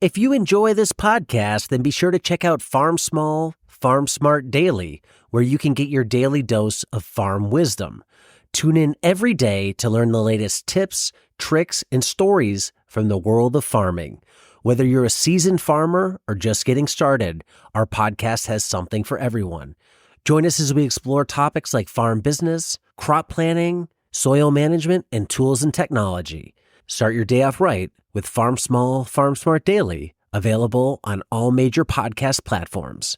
If you enjoy this podcast, then be sure to check out Farm Small, Farm Smart Daily, where you can get your daily dose of farm wisdom. Tune in every day to learn the latest tips, tricks, and stories from the world of farming. Whether you're a seasoned farmer or just getting started, our podcast has something for everyone. Join us as we explore topics like farm business, crop planning, soil management, and tools and technology. Start your day off right with Farm Small, Farm Smart Daily, available on all major podcast platforms.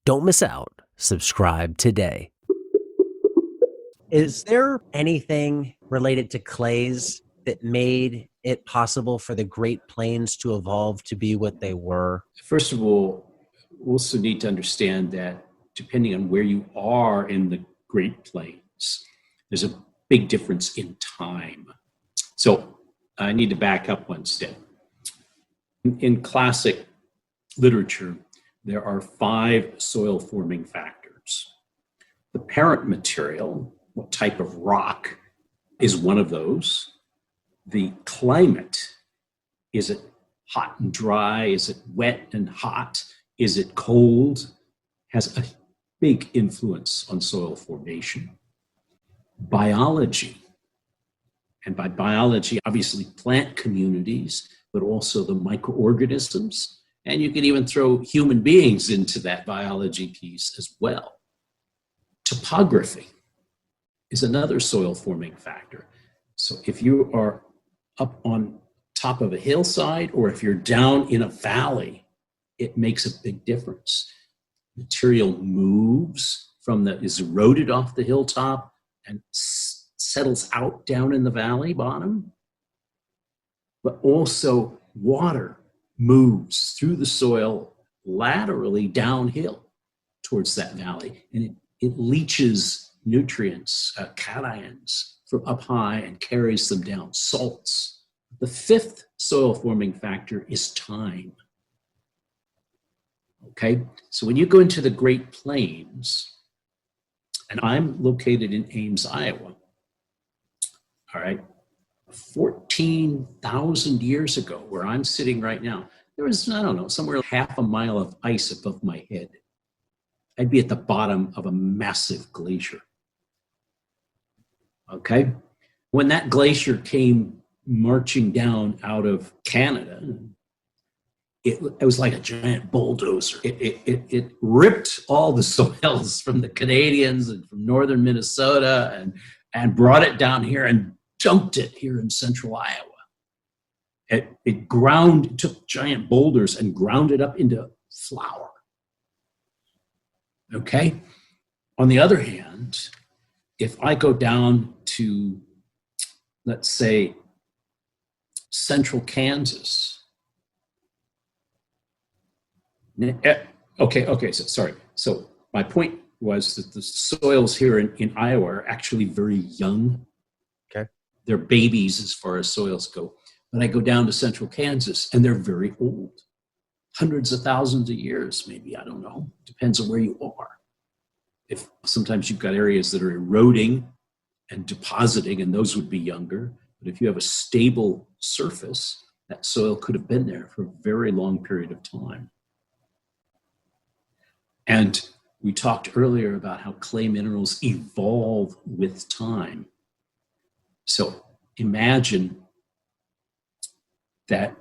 Don't miss out. Subscribe today. Is there anything related to clays that made it possible for the Great Plains to evolve to be what they were? First of all, we also need to understand that depending on where you are in the Great Plains, there's a big difference in time. So I need to back up one step. In classic literature, there are 5 soil forming factors. The parent material, what type of rock, is one of those. The climate, is it hot and dry? Is it wet and hot? Is it cold? Has a big influence on soil formation. Biology, and by biology, obviously plant communities, but also the microorganisms. And you can even throw human beings into that biology piece as well. Topography is another soil forming factor. So if you are up on top of a hillside or if you're down in a valley, it makes a big difference. Material moves is eroded off the hilltop and settles out down in the valley bottom. But also water moves through the soil laterally downhill towards that valley, and it leaches nutrients, cations from up high and carries them down, salts. The 5th soil forming factor is time. Okay, so when you go into the Great Plains, and I'm located in Ames, Iowa, all right, 14,000 years ago, where I'm sitting right now, there was, I don't know, somewhere half a mile of ice above my head. I'd be at the bottom of a massive glacier. Okay? When that glacier came marching down out of Canada, it was like a giant bulldozer. It ripped all the soils from the Canadians and from northern Minnesota and brought it down here and dumped it here in central Iowa. It took giant boulders and ground it up into flour. Okay? On the other hand, if I go down to, let's say, central Kansas. So my point was that the soils here in Iowa are actually very young. Okay. They're babies as far as soils go. But I go down to central Kansas and they're very old. Hundreds of thousands of years, maybe, I don't know. Depends on where you are. If sometimes you've got areas that are eroding and depositing, and those would be younger. But if you have a stable surface, that soil could have been there for a very long period of time. And we talked earlier about how clay minerals evolve with time. So imagine that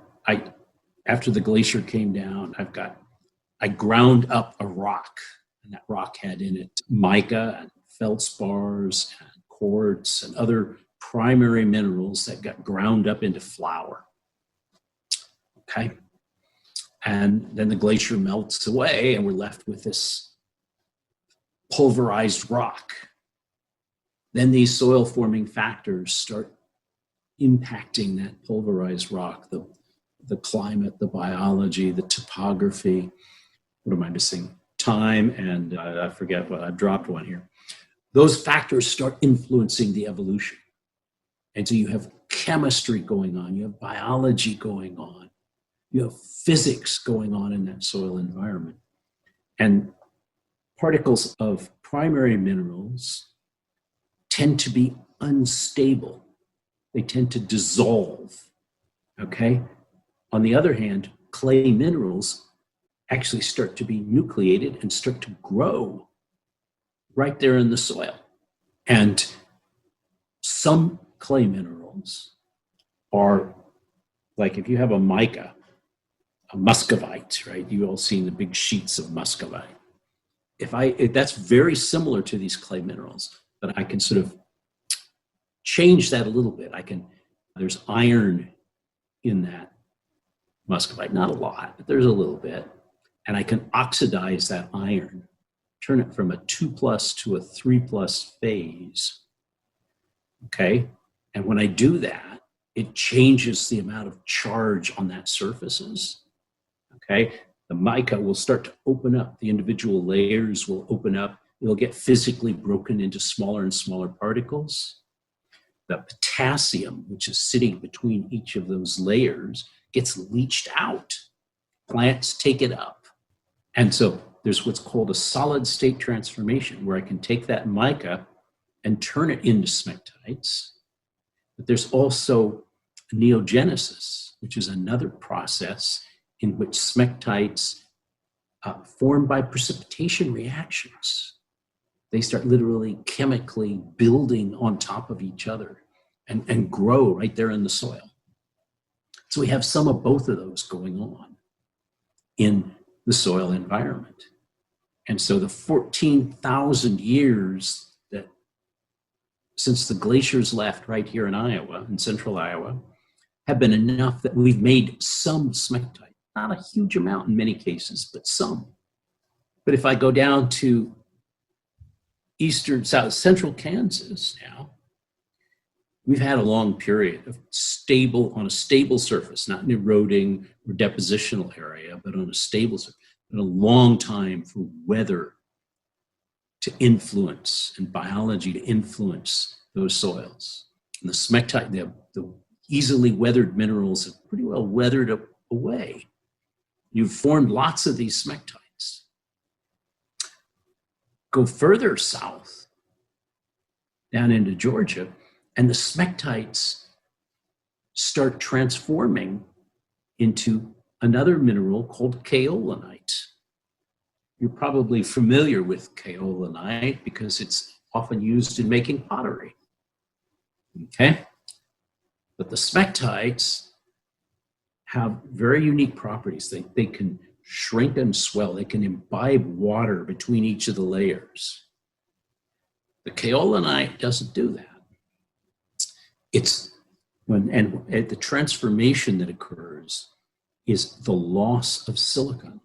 after the glacier came down, I ground up a rock, and that rock had in it mica and feldspars and quartz and other primary minerals that got ground up into flour. Okay? And then the glacier melts away and we're left with this pulverized rock. Then these soil forming factors start impacting that pulverized rock, the climate, the biology, the topography. What am I missing? Time, and I forget what, I dropped one here. Those factors start influencing the evolution. And so you have chemistry going on, you have biology going on, you have physics going on in that soil environment. And particles of primary minerals tend to be unstable. They tend to dissolve, okay? On the other hand, clay minerals actually start to be nucleated and start to grow right there in the soil. And some clay minerals are like, if you have a mica, a muscovite, right? You all seen the big sheets of muscovite. If that's very similar to these clay minerals, but I can sort of change that a little bit. There's iron in that muscovite, not a lot, but there's a little bit. And I can oxidize that iron, turn it from a 2+ to a 3+ phase. Okay. And when I do that, it changes the amount of charge on that surfaces. Okay. The mica will start to open up. The individual layers will open up. It'll get physically broken into smaller and smaller particles. The potassium, which is sitting between each of those layers, gets leached out. Plants take it up. And so there's what's called a solid state transformation, where I can take that mica and turn it into smectites. But there's also neogenesis, which is another process in which smectites form by precipitation reactions. They start literally chemically building on top of each other and grow right there in the soil. So we have some of both of those going on in the soil environment. And so the 14,000 years that since the glaciers left right here in Iowa, in central Iowa, have been enough that we've made some smectite. Not a huge amount in many cases, but some. But if I go down to eastern, south, central Kansas now, we've had a long period of on a stable surface, not an eroding or depositional area, but on a stable surface. Been a long time for weather to influence and biology to influence those soils. And the smectite, the easily weathered minerals have pretty well weathered away. You've formed lots of these smectites. Go further south, down into Georgia, and the smectites start transforming into another mineral called kaolinite. You're probably familiar with kaolinite because it's often used in making pottery. Okay? But the smectites have very unique properties. They can shrink and swell. They can imbibe water between each of the layers. The kaolinite doesn't do that. The transformation that occurs is the loss of silicon.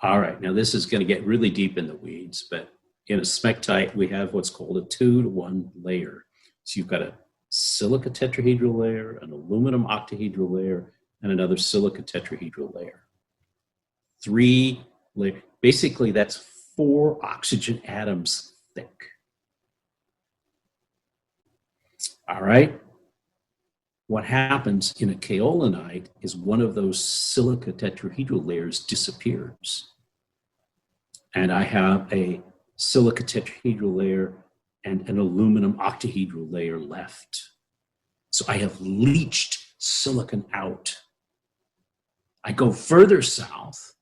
All right, now this is going to get really deep in the weeds, but in a smectite, we have what's called a 2-to-1 layer. So you've got a silica tetrahedral layer, an aluminum octahedral layer, and another silica tetrahedral layer. 3 layers. Basically, that's 4 oxygen atoms thick. All right. What happens in a kaolinite is one of those silica tetrahedral layers disappears. And I have a silica tetrahedral layer and an aluminum octahedral layer left. So I have leached silicon out. I go further south,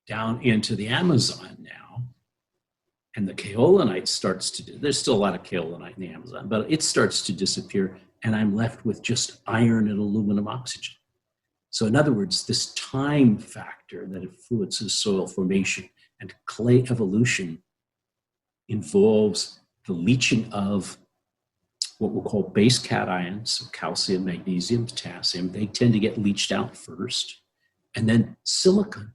down into the Amazon now, and the kaolinite starts to, there's still a lot of kaolinite in the Amazon, but it starts to disappear, and I'm left with just iron and aluminum oxygen. So in other words, this time factor that influences soil formation and clay evolution involves the leaching of what we'll call base cations, so calcium, magnesium, potassium. They tend to get leached out first, and then silicon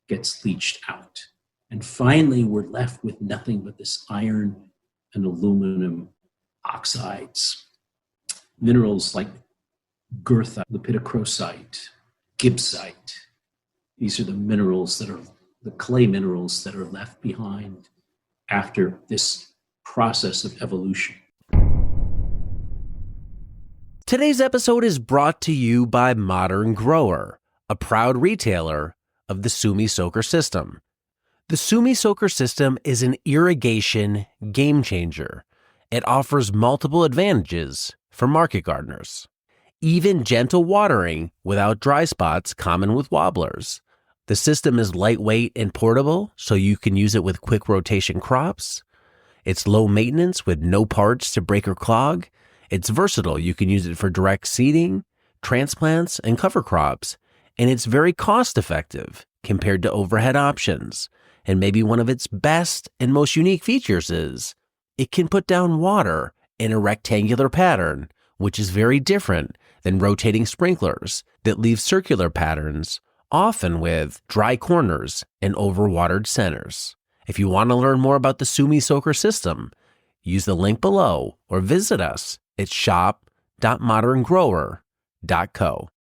gets leached out. And finally, we're left with nothing but this iron and aluminum oxides. Minerals like goethite, lepidocrosite, gibbsite. These are the minerals that are the clay minerals that are left behind after this process of evolution. Today's episode is brought to you by Modern Grower, a proud retailer of the Sumi Soaker system. The Sumi Soaker system is an irrigation game changer. It offers multiple advantages for market gardeners. even gentle watering without dry spots common with wobblers. The system is lightweight and portable, so you can use it with quick rotation crops. It's low maintenance with no parts to break or clog. It's versatile. You can use it for direct seeding, transplants, and cover crops. And it's very cost effective compared to overhead options. And maybe one of its best and most unique features is it can put down water in a rectangular pattern, which is very different than rotating sprinklers that leave circular patterns, often with dry corners and overwatered centers. If you want to learn more about the Sumi Soaker system, use the link below or visit us at shop.moderngrower.co.